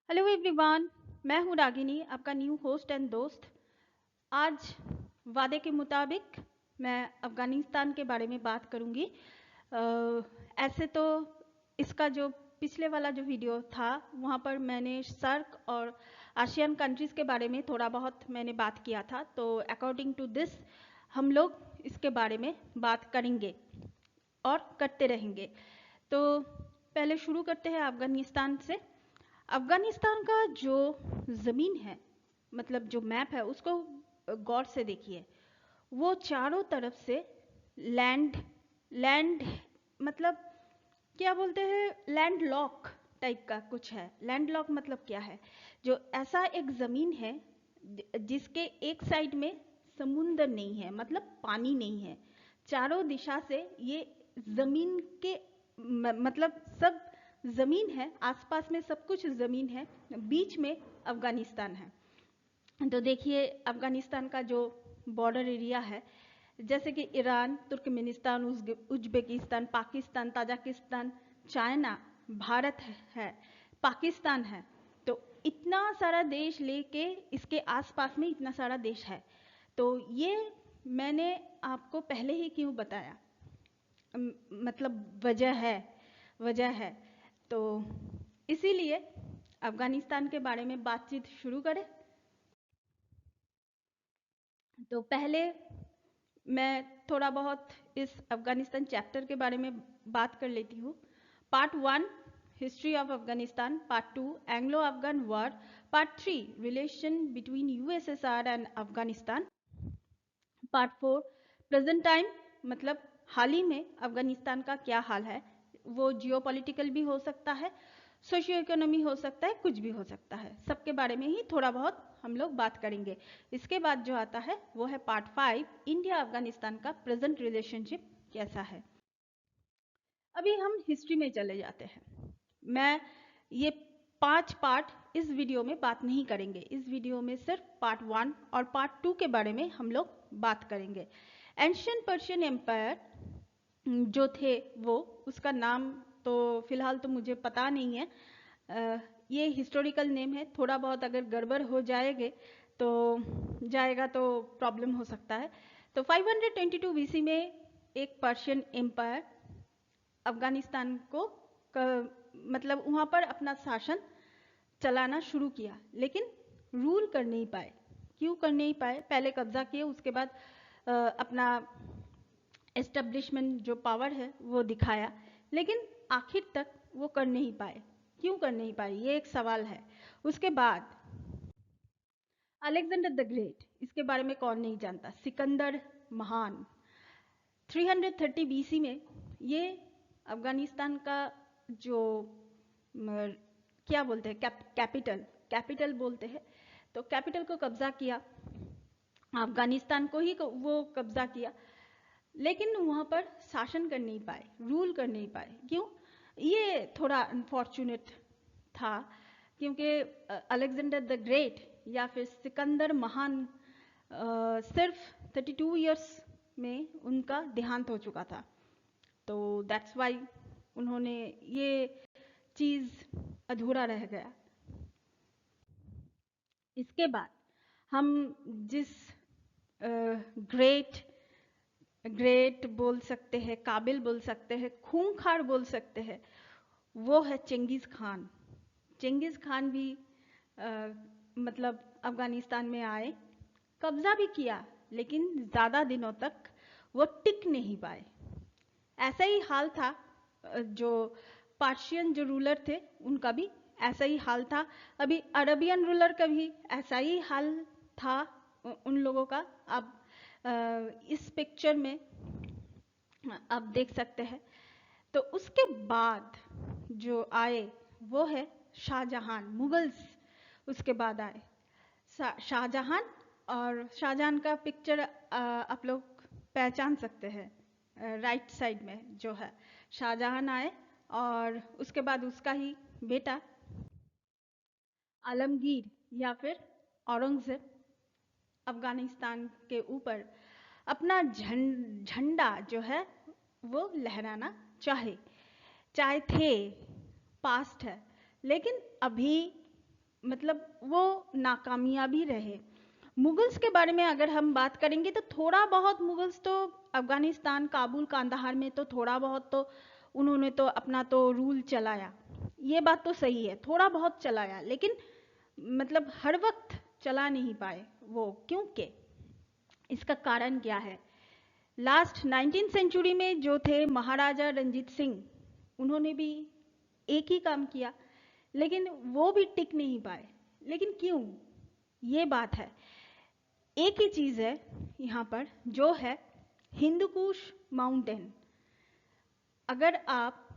Hello everyone, मैं हूँ रागिनी, आपका न्यू होस्ट एंड दोस्त। आज वादे के मुताबिक मैं अफ़गानिस्तान के बारे में बात करूँगी। ऐसे तो इसका जो पिछले वाला जो वीडियो था वहाँ पर मैंने सर्क और आसियान कंट्रीज़ के बारे में थोड़ा बहुत मैंने बात किया था, तो अकॉर्डिंग टू दिस हम लोग इसके बारे में बात करेंगे और करते रहेंगे। तो पहले शुरू करते हैं अफ़गानिस्तान से। अफगानिस्तान का जो ज़मीन है, मतलब जो मैप है, उसको गौर से देखिए। वो चारों तरफ से लैंड लैंड मतलब क्या बोलते हैं, लैंड लॉक टाइप का कुछ है। लैंड लॉक मतलब क्या है? जो ऐसा एक ज़मीन है जिसके एक साइड में समुंदर नहीं है, मतलब पानी नहीं है। चारों दिशा से ये ज़मीन के मतलब सब ज़मीन है, आसपास में सब कुछ ज़मीन है, बीच में अफ़गानिस्तान है। तो देखिए अफ़गानिस्तान का जो बॉर्डर एरिया है, जैसे कि Iran, Turkmenistan, Uzbekistan, Pakistan, Tajikistan, China, Bharat है, पाकिस्तान है। तो इतना सारा देश लेके इसके आसपास में इतना सारा देश है। तो ये मैंने आपको पहले ही क्यों बताया, मतलब वजह है। तो इसीलिए अफगानिस्तान के बारे में बातचीत शुरू करें। तो पहले मैं थोड़ा बहुत इस अफगानिस्तान चैप्टर के बारे में बात कर लेती हूँ। Part 1 history of Afghanistan, part 2 Anglo Afghan war, part 3 relation between USSR and Afghanistan, part 4 present time, मतलब हाल ही में अफगानिस्तान का क्या हाल है। वो जियोपॉलिटिकल भी हो सकता है, सोशियो इकोनॉमी हो सकता है, कुछ भी हो सकता है। सबके बारे में ही थोड़ा बहुत हम लोग बात करेंगे। इसके बाद जो आता है वो है पार्ट 5 इंडिया अफगानिस्तान का प्रेजेंट रिलेशनशिप कैसा है। अभी हम हिस्ट्री में चले जाते हैं। मैं ये 5 पार्ट इस वीडियो में बात नहीं करेंगे। इस वीडियो में सिर्फ पार्ट 1 और पार्ट 2 के बारे में हम लोग बात करेंगे। एंशियंट पर्शियन एम्पायर जो थे वो, उसका नाम तो फिलहाल तो मुझे पता नहीं है। ये हिस्टोरिकल नेम है, थोड़ा बहुत अगर गड़बड़ हो जाएगा तो प्रॉब्लम हो सकता है। तो 522 बीसी में एक पर्शियन एम्पायर अफगानिस्तान को मतलब वहाँ पर अपना शासन चलाना शुरू किया, लेकिन रूल कर नहीं पाए। क्यों कर नहीं पाए? पहले कब्जा किए, उसके बाद अपना एस्टेब्लिशमेंट जो पावर है वो दिखाया, लेकिन आखिर तक वो कर नहीं पाए। क्यों कर नहीं पाए, ये एक सवाल है। उसके बाद अलेक्जेंडर द ग्रेट, इसके बारे में कौन नहीं जानता। सिकंदर महान 330 बीसी में ये अफगानिस्तान का जो क्या बोलते हैं, कैपिटल बोलते हैं, तो कैपिटल को कब्जा किया, अफगानिस्तान को ही वो कब्जा किया, लेकिन वहाँ पर शासन कर नहीं पाए, रूल कर नहीं पाए। क्यों? ये थोड़ा अनफॉर्चुनेट था, क्योंकि अलेक्जेंडर द ग्रेट या फिर सिकंदर महान सिर्फ 32 इयर्स में उनका देहांत हो चुका था। तो दैट्स वाई उन्होंने ये चीज़ अधूरा रह गया। इसके बाद हम जिस ग्रेट ग्रेट बोल सकते हैं, काबिल बोल सकते हैं, खूंखार बोल सकते हैं, वो है चेंगिज़ खान। चेंगिज़ खान भी मतलब अफगानिस्तान में आए, कब्जा भी किया, लेकिन ज़्यादा दिनों तक वो टिक नहीं पाए। ऐसा ही हाल था जो पर्शियन जो रूलर थे उनका भी ऐसा ही हाल था। अभी अरबियन रूलर का भी ऐसा ही हाल था उन लोगों का। अब इस पिक्चर में आप देख सकते हैं। तो उसके बाद जो आए वो है शाहजहां, मुगल्स उसके बाद आए शाहजहां। और शाहजहां का पिक्चर आप लोग पहचान सकते हैं, राइट साइड में जो है शाहजहां आए, और उसके बाद उसका ही बेटा आलमगीर या फिर औरंगजेब अफगानिस्तान के ऊपर अपना झंडा जो है वो लहराना चाहे थे, पास्ट है। लेकिन अभी मतलब वो नाकामयाबी रहे। मुगल्स के बारे में अगर हम बात करेंगे तो थोड़ा बहुत मुगल्स तो अफगानिस्तान, काबुल, कांदाहार में तो थोड़ा बहुत तो उन्होंने तो अपना तो रूल चलाया, ये बात तो सही है, थोड़ा बहुत चलाया, लेकिन मतलब हर वक्त चला नहीं पाए वो। क्योंकि इसका कारण क्या है? लास्ट 19th सेंचुरी में जो थे महाराजा रंजीत सिंह, उन्होंने भी एक ही काम किया, लेकिन वो भी टिक नहीं पाए। लेकिन क्यों? ये बात है, एक ही चीज है यहाँ पर, जो है हिंदुकुश माउंटेन। अगर आप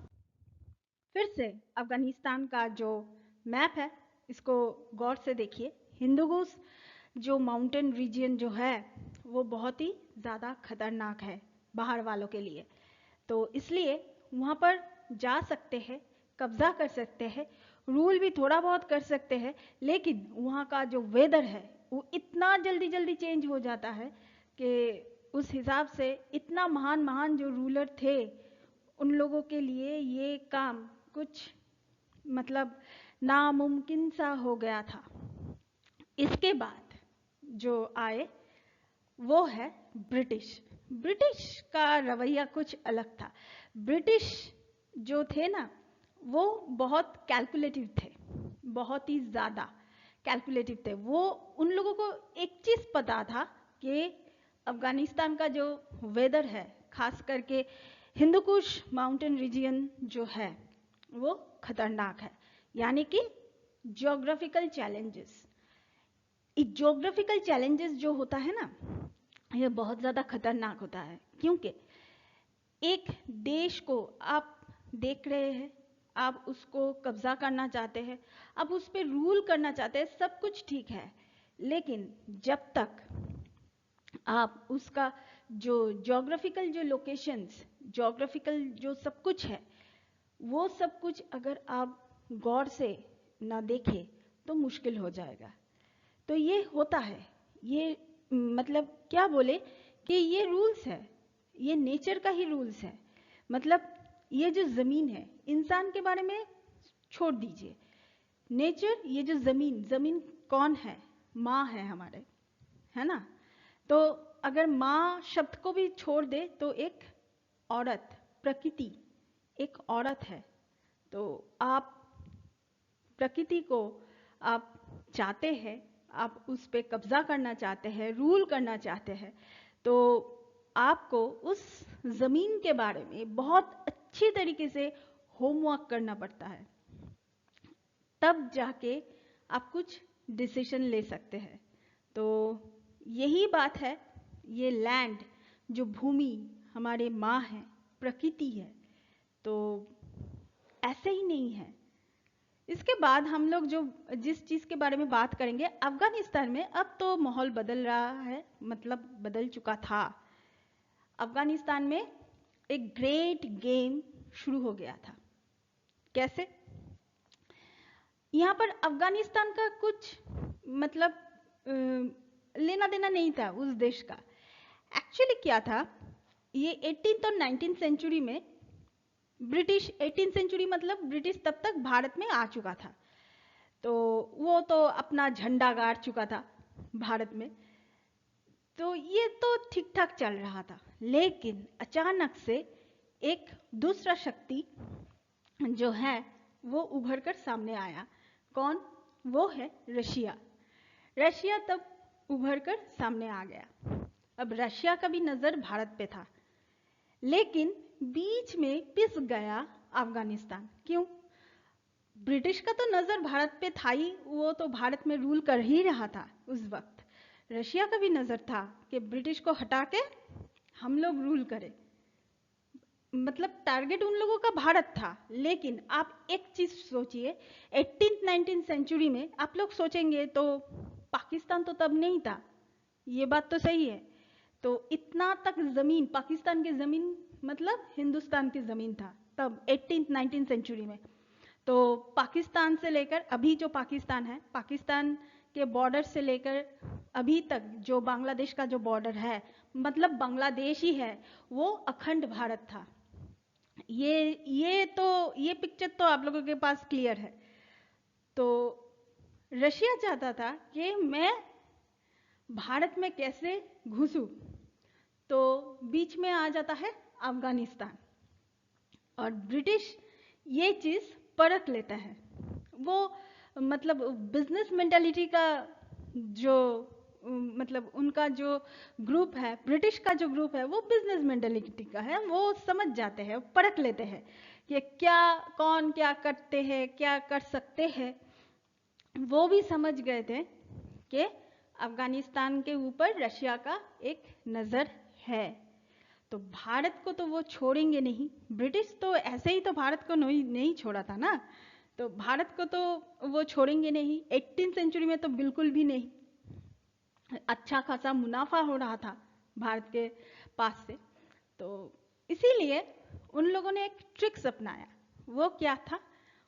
फिर से अफगानिस्तान का जो मैप है इसको गौर से देखिए, हिंदुकुश जो माउंटेन रीजन जो है वो बहुत ही ज़्यादा खतरनाक है बाहर वालों के लिए। तो इसलिए वहाँ पर जा सकते हैं, कब्जा कर सकते हैं, रूल भी थोड़ा बहुत कर सकते हैं, लेकिन वहाँ का जो वेदर है वो इतना जल्दी जल्दी चेंज हो जाता है कि उस हिसाब से इतना महान महान जो रूलर थे उन लोगों के लिए ये काम कुछ मतलब नामुमकिन सा हो गया था। इसके बाद जो आए वो है ब्रिटिश। ब्रिटिश का रवैया कुछ अलग था। ब्रिटिश जो थे ना वो बहुत कैलकुलेटिव थे, बहुत ही ज़्यादा कैलकुलेटिव थे। वो उन लोगों को एक चीज़ पता था कि अफगानिस्तान का जो वेदर है, खास करके हिंदुकुश माउंटेन रीजन जो है वो खतरनाक है, यानी कि ज्योग्राफिकल चैलेंजेस। ज्योग्राफिकल चैलेंजेस जो होता है ना ये बहुत ज़्यादा खतरनाक होता है, क्योंकि एक देश को आप देख रहे हैं, आप उसको कब्जा करना चाहते हैं, आप उस पर रूल करना चाहते हैं, सब कुछ ठीक है, लेकिन जब तक आप उसका जो ज्योग्राफिकल जो लोकेशंस, ज्योग्राफिकल जो सब कुछ है, वो सब कुछ अगर आप गौर से ना देखें तो मुश्किल हो जाएगा। तो ये होता है, ये मतलब क्या बोले कि ये रूल्स है, ये नेचर का ही रूल्स है। मतलब ये जो ज़मीन है, इंसान के बारे में छोड़ दीजिए, नेचर, ये जो ज़मीन, ज़मीन कौन है? माँ है हमारे, है ना? तो अगर माँ शब्द को भी छोड़ दे तो एक औरत, प्रकृति एक औरत है। तो आप प्रकृति को आप चाहते हैं, आप उस पर कब्जा करना चाहते हैं, रूल करना चाहते हैं, तो आपको उस ज़मीन के बारे में बहुत अच्छी तरीके से होमवर्क करना पड़ता है, तब जाके आप कुछ डिसीजन ले सकते हैं। तो यही बात है, ये लैंड जो भूमि हमारे माँ है, प्रकृति है, तो ऐसे ही नहीं है। इसके बाद हम लोग जो जिस चीज़ के बारे में बात करेंगे, अफगानिस्तान में अब तो माहौल बदल रहा है, मतलब बदल चुका था। अफगानिस्तान में एक ग्रेट गेम शुरू हो गया था। कैसे? यहाँ पर अफगानिस्तान का कुछ मतलब लेना देना नहीं था उस देश का। एक्चुअली क्या था, ये 18th और 19th सेंचुरी में ब्रिटिश, 18th सेंचुरी मतलब ब्रिटिश तब तक भारत में आ चुका था, तो वो तो अपना झंडा गाड़ चुका था भारत में, तो ये तो ठीक ठाक चल रहा था। लेकिन अचानक से एक दूसरा शक्ति जो है वो उभर कर सामने आया। कौन? वो है रशिया। रशिया तब उभर कर सामने आ गया। अब रशिया का भी नज़र भारत पे था, लेकिन बीच में पिस गया अफगानिस्तान। क्यों? ब्रिटिश का तो नज़र भारत पे था ही, वो तो भारत में रूल कर ही रहा था उस वक्त। रशिया का भी नज़र था कि ब्रिटिश को हटा के हम लोग रूल करें, मतलब टारगेट उन लोगों का भारत था। लेकिन आप एक चीज़ सोचिए, 18th 19th सेंचुरी में आप लोग सोचेंगे तो पाकिस्तान तो तब नहीं था, ये बात तो सही है। तो इतना तक ज़मीन, पाकिस्तान की ज़मीन मतलब हिंदुस्तान की ज़मीन था तब 18th 19th सेंचुरी में। तो पाकिस्तान से लेकर अभी जो पाकिस्तान है, पाकिस्तान के बॉर्डर से लेकर अभी तक जो बांग्लादेश का जो बॉर्डर है, मतलब बांग्लादेश ही है, वो अखंड भारत था। ये पिक्चर तो आप लोगों के पास क्लियर है। तो रशिया चाहता था कि मैं भारत में कैसे घुसूं, तो बीच में आ जाता है अफगानिस्तान, और ब्रिटिश ये चीज़ परख लेता है। वो मतलब बिजनेस मेंटालिटी का जो मतलब उनका जो ग्रुप है, ब्रिटिश का जो ग्रुप है, वो बिजनेस मेंटालिटी का है। वो समझ जाते हैं, परख लेते हैं कि क्या कौन क्या करते हैं, क्या कर सकते हैं। वो भी समझ गए थे कि अफगानिस्तान के ऊपर रशिया का एक नज़र है, तो भारत को तो वो छोड़ेंगे नहीं। ब्रिटिश तो ऐसे ही तो भारत को नहीं छोड़ा था ना, तो भारत को तो वो छोड़ेंगे नहीं। 18वीं सेंचुरी में तो बिल्कुल भी नहीं। अच्छा खासा मुनाफा हो रहा था भारत के पास से, तो इसीलिए उन लोगों ने एक ट्रिक्स अपनाया। वो क्या था?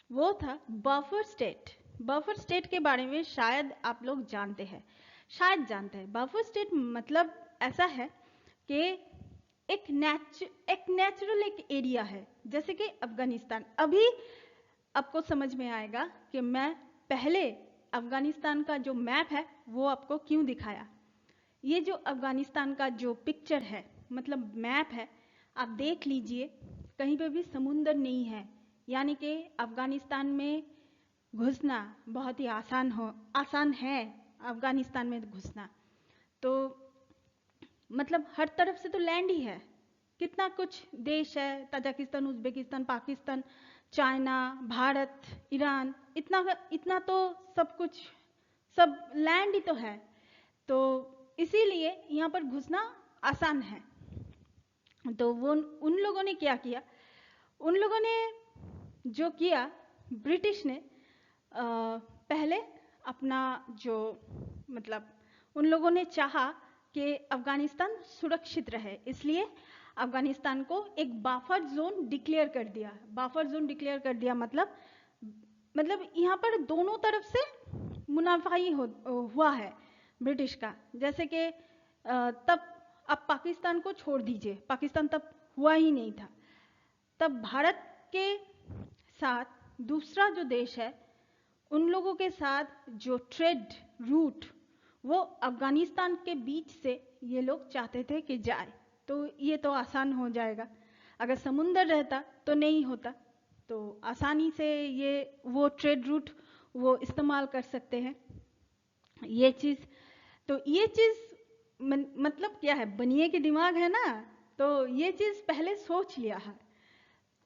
वो था बफर स्टेट। बफर स्टेट के बारे में शायद आप लोग जानते हैं, शायद जानते हैं। बफर स्टेट मतलब ऐसा है कि एक नेचुरल एक एरिया है, जैसे कि अफगानिस्तान। अभी आपको समझ में आएगा कि मैं पहले अफगानिस्तान का जो मैप है वो आपको क्यों दिखाया। ये जो अफगानिस्तान का जो पिक्चर है, मतलब मैप है, आप देख लीजिए, कहीं पे भी समुंदर नहीं है, यानी कि अफगानिस्तान में घुसना बहुत ही आसान है अफगानिस्तान में घुसना। तो मतलब हर तरफ से तो लैंड ही है, कितना कुछ देश है, Tajikistan, Uzbekistan, Pakistan, China, Bharat, Iran, इतना तो सब कुछ, सब लैंड ही तो है। तो इसीलिए यहाँ पर घुसना आसान है। तो वो उन लोगों ने क्या किया, उन लोगों ने जो किया, ब्रिटिश ने पहले अपना जो मतलब उन लोगों ने चाहा कि अफगानिस्तान सुरक्षित रहे, इसलिए अफगानिस्तान को एक बफर जोन डिक्लेयर कर दिया। बफर जोन डिक्लेयर कर दिया मतलब यहाँ पर दोनों तरफ से मुनाफा ही हुआ है ब्रिटिश का। जैसे कि तब आप पाकिस्तान को छोड़ दीजिए, पाकिस्तान तब हुआ ही नहीं था। तब भारत के साथ दूसरा जो देश है, उन लोगों के साथ जो ट्रेड रूट वो अफगानिस्तान के बीच से ये लोग चाहते थे कि जाए, तो ये तो आसान हो जाएगा। अगर समुंदर रहता तो नहीं होता, तो आसानी से ये वो ट्रेड रूट वो इस्तेमाल कर सकते हैं। ये चीज़ तो ये चीज़ मतलब क्या है, बनिए के दिमाग है ना, तो ये चीज़ पहले सोच लिया है।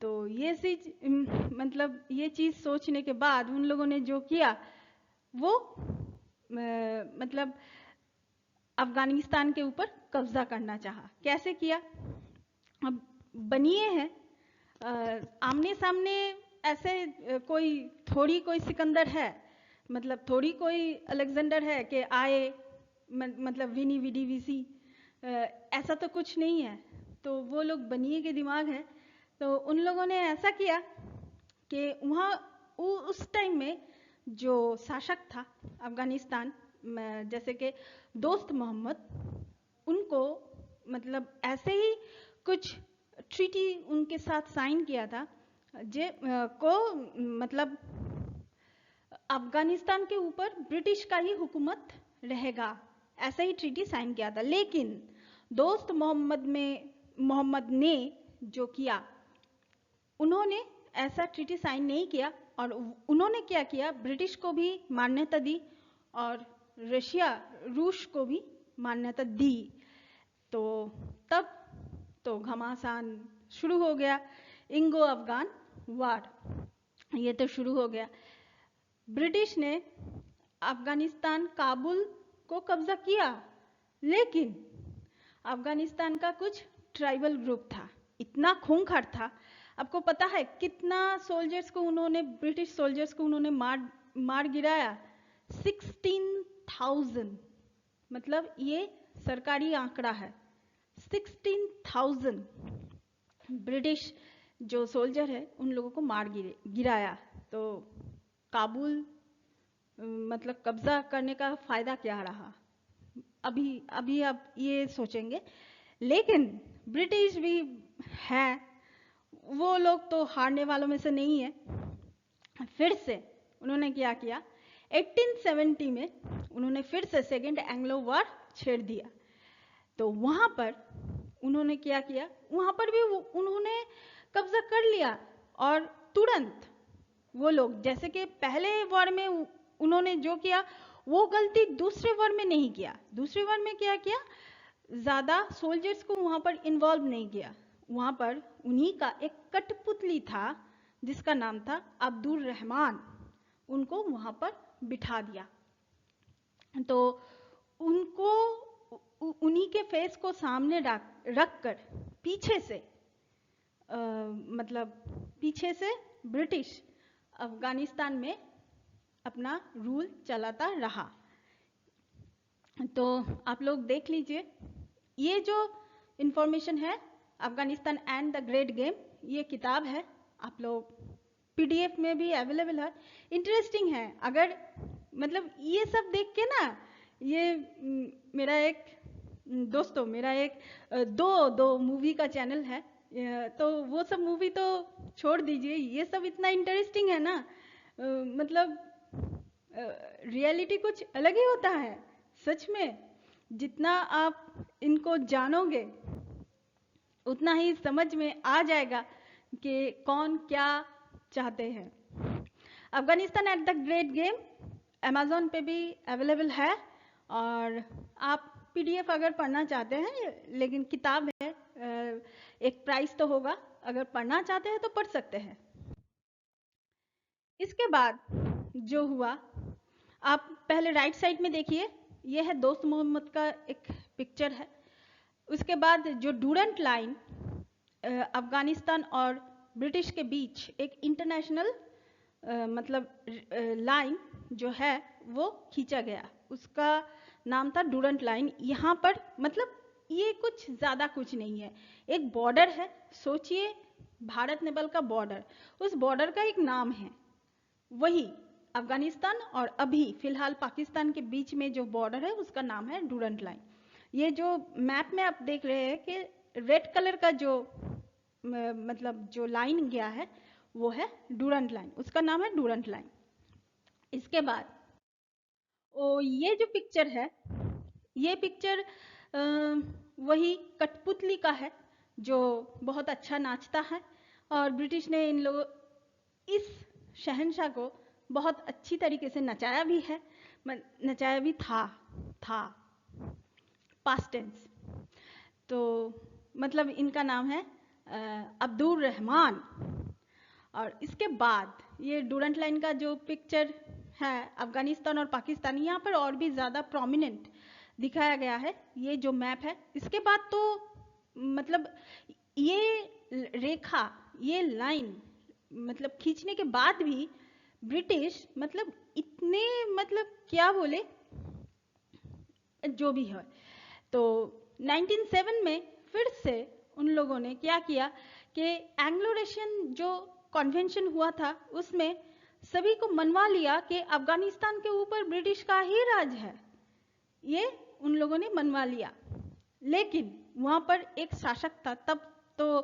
तो ये चीज़ मतलब ये चीज़ सोचने के बाद उन लोगों ने जो किया वो मतलब अफगानिस्तान के ऊपर कब्जा करना चाहा। कैसे किया? अब बनिए हैं, आमने सामने ऐसे कोई सिकंदर है, मतलब थोड़ी कोई अलेक्जेंडर है कि आए, मतलब विनी विडी वीसी, ऐसा तो कुछ नहीं है। तो वो लोग बनिए के दिमाग है, तो उन लोगों ने ऐसा किया कि वहाँ उस टाइम में जो शासक था अफगानिस्तान, जैसे कि दोस्त मोहम्मद, उनको मतलब ऐसे ही कुछ ट्रीटी उनके साथ साइन किया था को मतलब अफगानिस्तान के ऊपर ब्रिटिश का ही हुकूमत रहेगा, ऐसा ही ट्रीटी साइन किया था। लेकिन दोस्त मोहम्मद ने जो किया, उन्होंने ऐसा ट्रीटी साइन नहीं किया, और उन्होंने क्या किया, ब्रिटिश को भी मान्यता दी और रूस को भी मान्यता दी। तो तब तो घमासान शुरू हो गया, इंगो अफगान वार, ये तो शुरू हो गया। ब्रिटिश ने अफगानिस्तान, काबुल को कब्जा किया, लेकिन अफगानिस्तान का कुछ ट्राइबल ग्रुप था, इतना खूंखार था। आपको पता है कितना सोल्जर्स को उन्होंने, ब्रिटिश सोल्जर्स को उन्होंने मार गिराया? 16,000, मतलब ये सरकारी आंकड़ा है। 16,000 ब्रिटिश जो सोल्जर है उन लोगों को मार गिराया। तो काबुल मतलब कब्जा करने का फायदा क्या रहा? अभी आप ये सोचेंगे, लेकिन ब्रिटिश भी है, वो लोग तो हारने वालों में से नहीं है। फिर से उन्होंने क्या किया, 1870 में उन्होंने फिर से सेकेंड एंग्लो वॉर छेड़ दिया। तो वहां पर उन्होंने क्या किया, वहां पर भी उन्होंने कब्जा कर लिया और तुरंत वो लोग, जैसे कि पहले वॉर में उन्होंने जो किया वो गलती दूसरे वॉर में नहीं किया। दूसरे वॉर में क्या किया, ज्यादा सोल्जर्स को वहां पर इन्वॉल्व नहीं किया। वहां पर उन्हीं का एक कठपुतली था जिसका नाम था अब्दुल रहमान, उनको वहां पर बिठा दिया। तो उनको उन्हीं के फेस को सामने रख कर पीछे से मतलब पीछे से ब्रिटिश अफगानिस्तान में अपना रूल चलाता रहा। तो आप लोग देख लीजिए, ये जो इंफॉर्मेशन है Afghanistan and the great game, ये किताब है, आप लोग पीडीएफ में भी अवेलेबल है, इंटरेस्टिंग है। अगर मतलब ये सब देख के ना, ये मेरा एक दोस्तों, मेरा एक दो मूवी का चैनल है, तो वो सब मूवी तो छोड़ दीजिए, ये सब इतना इंटरेस्टिंग है ना, मतलब रियलिटी कुछ अलग ही होता है सच में। जितना आप इनको जानोगे उतना ही समझ में आ जाएगा कि कौन क्या चाहते हैं। Afghanistan at the great game Amazon पे भी अवेलेबल है, और आप पीडीएफ अगर पढ़ना चाहते हैं, लेकिन किताब है, एक प्राइस तो होगा, अगर पढ़ना चाहते हैं तो पढ़ सकते हैं। इसके बाद जो हुआ, आप पहले राइट साइड में देखिए, ये है दोस्त मोहम्मद का एक पिक्चर है। उसके बाद जो डूरंट लाइन अफगानिस्तान और ब्रिटिश के बीच एक इंटरनेशनल मतलब लाइन जो है वो खींचा गया, उसका नाम था डूरंट लाइन। यहाँ पर मतलब ये कुछ ज़्यादा कुछ नहीं है, एक बॉर्डर है, सोचिए भारत नेपाल का बॉर्डर, उस बॉर्डर का एक नाम है, वही अफगानिस्तान और अभी फिलहाल पाकिस्तान के बीच में जो बॉर्डर है उसका नाम है डूरंट लाइन। ये जो मैप में आप देख रहे हैं कि रेड कलर का जो मतलब जो लाइन गया है वो है डूरंट लाइन, उसका नाम है डूरंट लाइन। इसके बाद ये जो पिक्चर है, ये पिक्चर वही कठपुतली का है जो बहुत अच्छा नाचता है, और ब्रिटिश ने इन लोगों, इस शहंशाह को बहुत अच्छी तरीके से नचाया भी है, नचाया भी था पास्ट टेंस। तो मतलब इनका नाम है अब्दुल रहमान। और इसके बाद ये डूरंट लाइन का जो पिक्चर है अफगानिस्तान और पाकिस्तान, यहाँ पर और भी ज़्यादा प्रोमिनेंट दिखाया गया है ये जो मैप है। इसके बाद तो मतलब ये रेखा, ये लाइन मतलब खींचने के बाद भी ब्रिटिश मतलब इतने मतलब क्या बोले, जो भी है। तो 1907 में फिर से उन लोगों ने क्या किया कि एंग्लो रशियन जो कन्वेंशन हुआ था उसमें सभी को मनवा लिया कि अफगानिस्तान के ऊपर ब्रिटिश का ही राज है, ये उन लोगों ने मनवा लिया। लेकिन वहां पर एक शासक था, तब तो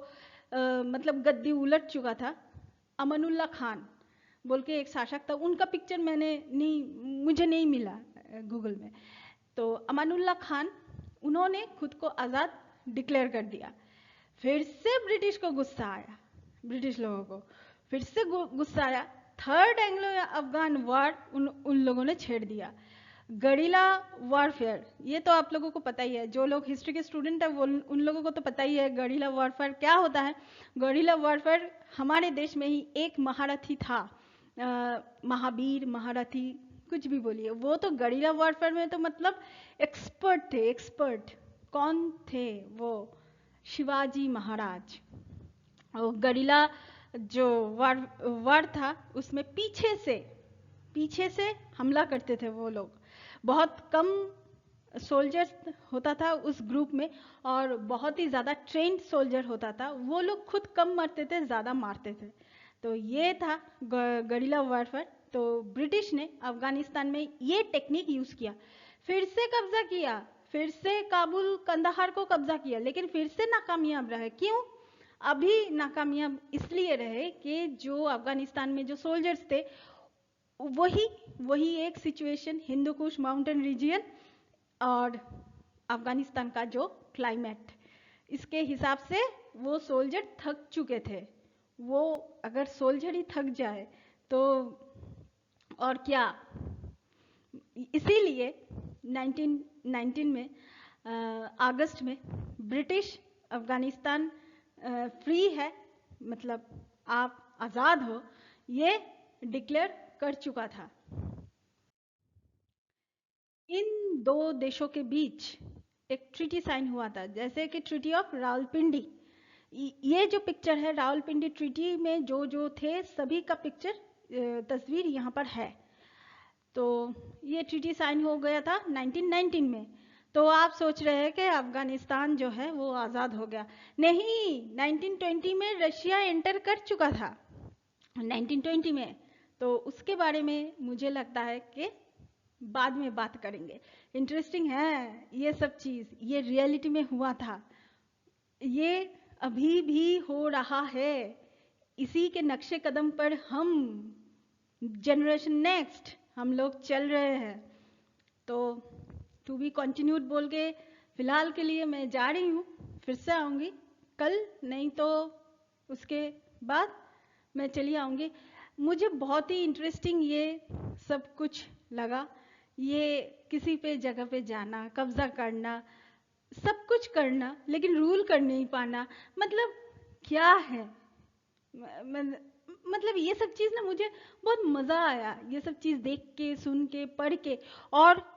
मतलब गद्दी उलट चुका था, अमानुल्लाह खान बोल के एक शासक था, उनका पिक्चर मुझे नहीं मिला गूगल में। तो अमानुल्लाह खान, उन्होंने खुद को आज़ाद डिक्लेयर कर दिया। फिर से ब्रिटिश को गुस्सा आया, ब्रिटिश लोगों को फिर से गुस्सा आया, थर्ड एंग्लो अफगान वॉर उन लोगों ने छेड़ दिया। गरीला वॉरफेयर, ये तो आप लोगों को पता ही है, जो लोग हिस्ट्री के स्टूडेंट है वो उन लोगों को तो पता ही है गरीला वॉरफेयर क्या होता है। गरीला वॉरफेयर हमारे देश में ही एक महारथी था, महावीर, महारथी, कुछ भी बोलिए, वो तो गरीला वॉरफेयर में तो मतलब एक्सपर्ट थे, एक्सपर्ट। कौन थे वो? शिवाजी महाराज। और गरीला जो वार था उसमें पीछे से हमला करते थे वो लोग, बहुत कम सोल्जर्स होता था उस ग्रुप में, और बहुत ही ज़्यादा ट्रेंड सोल्जर होता था, वो लोग खुद कम मरते थे, ज़्यादा मारते थे। तो ये था गरीला वॉरफेयर। तो ब्रिटिश ने अफगानिस्तान में ये टेक्निक यूज़ किया, फिर से कब्जा किया, फिर से काबुल कंदाहार को कब्जा किया, लेकिन फिर से नाकामयाब रहे। क्यों अभी नाकामयाब? इसलिए रहे कि जो अफगानिस्तान में जो सोल्जर्स थे वही एक situation, Hindu Kush mountain region और अफगानिस्तान का जो क्लाइमेट, इसके हिसाब से वो सोल्जर थक चुके थे। वो अगर सोल्जर ही थक जाए तो और क्या। इसीलिए 1919 में अगस्त में ब्रिटिश अफगानिस्तान फ्री है, मतलब आप आज़ाद हो, ये डिक्लेयर कर चुका था। इन दो देशों के बीच एक ट्रीटी साइन हुआ था, जैसे कि ट्रीटी ऑफ रावलपिंडी। ये जो पिक्चर है रावलपिंडी ट्रीटी में जो जो थे सभी का पिक्चर तस्वीर यहाँ पर है। तो ये ट्रीटी साइन हो गया था 1919 में। तो आप सोच रहे हैं कि अफगानिस्तान जो है वो आज़ाद हो गया। नहीं, 1920 में रशिया एंटर कर चुका था 1920 में। तो उसके बारे में मुझे लगता है कि बाद में बात करेंगे। इंटरेस्टिंग है ये सब चीज़, ये रियलिटी में हुआ था, ये अभी भी हो रहा है। इसी के नक्शे कदम पर हम जनरेशन नेक्स्ट हम लोग चल रहे हैं। तो टू बी कंटिन्यूड बोल के फिलहाल के लिए मैं जा रही हूँ, फिर से आऊँगी कल, नहीं तो उसके बाद मैं चली आऊँगी। मुझे बहुत ही इंटरेस्टिंग ये सब कुछ लगा, ये किसी पे जगह पे जाना, कब्जा करना, सब कुछ करना, लेकिन रूल कर नहीं पाना, मतलब क्या है। मतलब ये सब चीज़ ना मुझे बहुत मज़ा आया, ये सब चीज़ देख के, सुन के, पढ़ के। और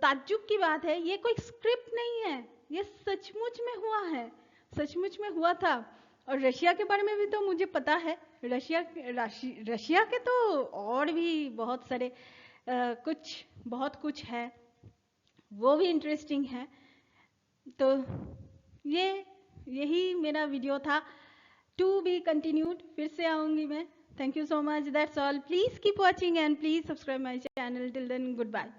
ताज्जुब की बात है, ये कोई स्क्रिप्ट नहीं है, ये सचमुच में हुआ है, सचमुच में हुआ था। और रशिया के बारे में भी तो मुझे पता है, रशिया के तो और भी बहुत सारे बहुत कुछ है, वो भी इंटरेस्टिंग है। तो यही मेरा वीडियो था, टू बी कंटिन्यूड, फिर से आऊँगी मैं। Thank you so much, that's all. Please keep watching and please subscribe my channel. Till then, good bye.